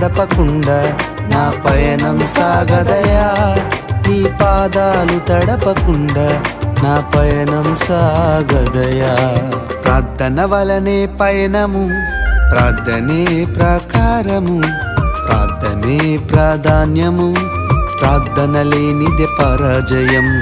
తడపకుండా నా పయనం సాగదయా. నీ పాదాలు తడపకుండా నా పయనం సాగదయా. ప్రార్థన వలనే పయనము, ప్రార్థనే ప్రకారము, ప్రార్థనే ప్రాధాన్యము, ప్రార్థన లేనిదే పరాజయం.